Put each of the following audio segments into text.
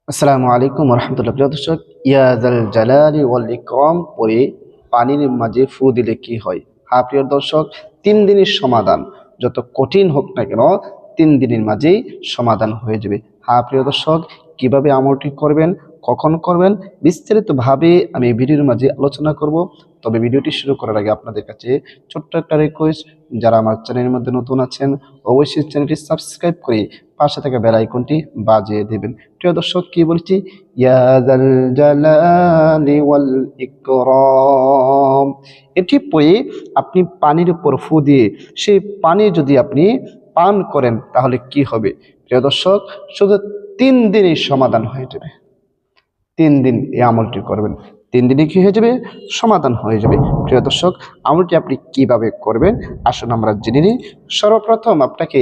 আসসালামু আলাইকুম রহমতুল্লাহ। প্রিয় দর্শক, ইয়াজাল জালালি ওয়াল ইকরাম পরে পানির মাঝে ফু দিলে কি হয়? হ্যাঁ প্রিয় দর্শক, 3 দিনের সমাধান, যত কঠিন হোক না কেন 3 দিনের মাঝেই সমাধান হয়ে যাবে। হ্যাঁ প্রিয় দর্শক, কিভাবে আমলটি করবেন, কখন করবেন, বিস্তারিতভাবে আমি এই ভিডিওর মাঝে আলোচনা করব। তবে ভিডিওটি শুরু করার আগে আপনাদের কাছে ছোট্ট একটা রিকোয়েস্ট, যারা আমার চ্যানেলের মধ্যে নতুন আছেন অবশ্যই চ্যানেলটি সাবস্ক্রাইব করে পাশে থাকা বেল আইকনটি বাজিয়ে দেবেন। প্রিয় দর্শক, কি বলছি? ইয়া যাল জালালি ওয়াল ইকরাম, এটি পড়ে আপনি পানির উপর ফু দিয়ে সেই পানি যদি আপনি পান করেন তাহলে কি হবে? প্রিয় দর্শক, শুধু 3 দিনেই সমাধান হয়ে যাবে। 3 দিন এই আমলটি করবেন, 3 দিনে কি হয়ে যাবে? সমাধান হয়ে যাবে। প্রিয় দর্শক, আমলটি আপনি কিভাবে করবেন আসুন আমরা জেনে নিই। সর্বপ্রথম আপনাকে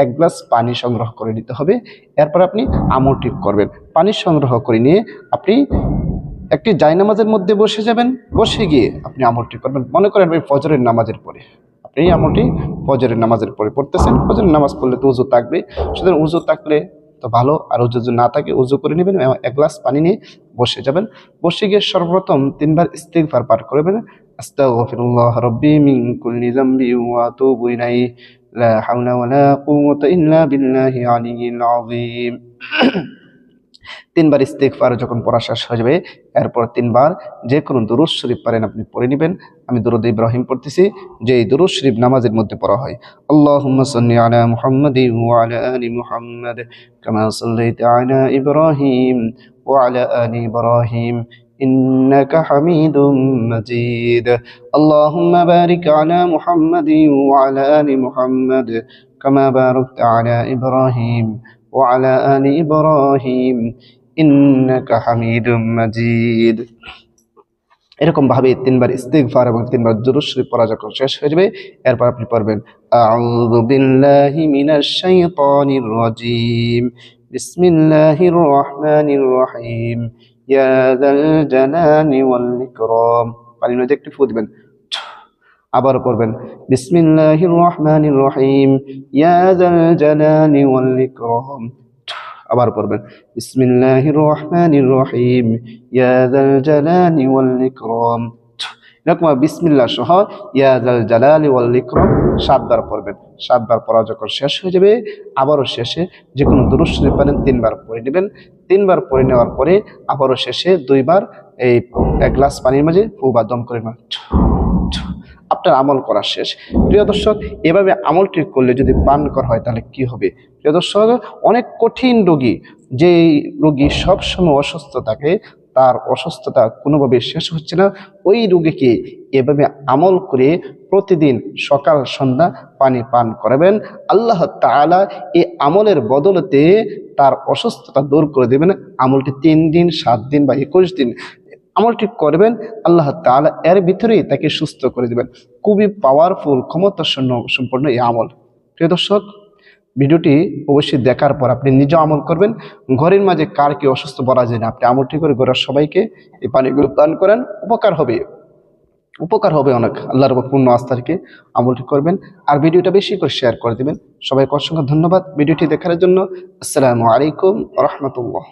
1 গ্লাস পানি সংগ্রহ করে নিতে হবে। এরপর আপনি আমলটি করবেন। পানি সংগ্রহ করে নিয়ে আপনি একটি জায়নামাজের মধ্যে বসে যাবেন। বসে গিয়ে আপনি আমলটি করবেন। মনে করেন ওই ফজরের নামাজের পরে আপনি এই আমলটি ফজরের নামাজের পরে পড়তেছেন। ফজরের নামাজ পড়লে তো উজু থাকবে, সুতরাং উজু থাকলে তো ভালো, আর উজু যদি না থাকে উজু করে নেবেন, 1 গ্লাস পানি নিয়ে বসে যাবেন। বসে গিয়ে সর্বপ্রথম 3বার ইস্তিগফার পাঠ করবেন। আস্তাগফিরুল্লাহ রাব্বি মিন কুল্লি যামবি ওয়া আতুবু ইলাইহি, লা হাওলা ওয়ালা কুওয়াতা ইল্লা বিল্লাহি আলিয়্যিল আযীম। 3বার ইস্তিগফার যখন পড়া শেষ হয়ে যাবে, এরপর 3বার যে কোনো দুরূদ শরীফ পারেন আপনি পড়ে নেবেন। আমি দুরূদ ইব্রাহিম পড়তেছি, যে এই দুরূদ শরীফ নামাজের মধ্যে পড়া হয়। আল্লাহুম্মা সাল্লি আলা মুহাম্মাদিন ওয়া আলা আলি মুহাম্মাদ কামা সাল্লাইতা আলা ইব্রাহিম ওয়া আলা আলি ইব্রাহিম ইন্নাকা হামিদুম মাজিদ। আল্লাহুম্মা বারিক আলা মুহাম্মাদিন ওয়া আলা আলি মুহাম্মাদ কামা বারাকতা আলা ইব্রাহিম وعلى آل إبراهيم إنك حميد مجيد। এরকম ভাবে 3বার ইস্তিগফার এবং 3বার দুরূদ শরীফ পড়া যখন শেষ হয়ে যাবে, এরপর আপনি পড়বেন আউযু বিল্লাহি মিনাশ শাইতানির রাজীম, বিসমিল্লাহির রহমানির রহিম, ইয়া যাল জালালি ওয়াল ইকরাম। পানির মধ্যে একটু ফু দিবেন। আবার পড়বেন বিসমিল্লাহির রহমানির রহিম, ইয়া যাল জালালি ওয়াল ইকরাম। আবার পড়বেন বিসমিল্লাহির রহমানির রহিম, ইয়া যাল জালালি ওয়াল ইকরাম। এরকম বিসমিল্লাহ সহ ইয়া যাল জালালি ওয়াল ইকরাম 7বার পড়বেন। 7বার পড়া যখন শেষ হয়ে যাবে, আবারও শেষে যে কোনো দুরূদ শরীফ পারেন 3বার পড়ে নেবেন। 3বার পড়ে নেওয়ার পরে আবারও শেষে 2বার এই 1 গ্লাস পানির মাঝে ফু বা দম করে নেবেন। আপনার আমল করা শেষ। প্রিয় দর্শক, এভাবে আমলটি করলে যদি পান করা হয় তাহলে কি হবে? প্রিয় দর্শক, অনেক কঠিন রোগী, যে রোগী সবসময় অসুস্থ থাকে, তার অসুস্থতা কোনোভাবে শেষ হচ্ছে না, ওই রোগীকে এভাবে আমল করে প্রতিদিন সকাল সন্ধ্যা পানি পান করাবেন। আল্লাহ তাআলা এই আমলের বদলতে তার অসুস্থতা দূর করে দেবেন। আমলটি 3 দিন, 7 দিন বা 21 দিন আমলটি করবেন, আল্লাহ তাআলা এর ভিতরেই তাকে সুস্থ করে দিবেন। খুবই পাওয়ারফুল, ক্ষমতা সম্পন্ন এই আমল। প্রিয় দর্শক, ভিডিওটি অবশ্যই দেখার পর আপনি নিজে আমল করবেন। ঘরের মাঝে কার কি অসুস্থ বলা যায় না, আপনি আমলটি করে ঘরের সবাইকে এই পানিগুলো পান করেন, উপকার হবে অনেক। আল্লাহর উপর পূর্ণ আস্থা রেখে আমলটি করবেন, আর ভিডিওটা বেশি করে শেয়ার করে দেবেন। সবাইকে অসংখ্য ধন্যবাদ ভিডিওটি দেখার জন্য। আসসালামু আলাইকুম ওয়া রাহমাতুল্লাহ।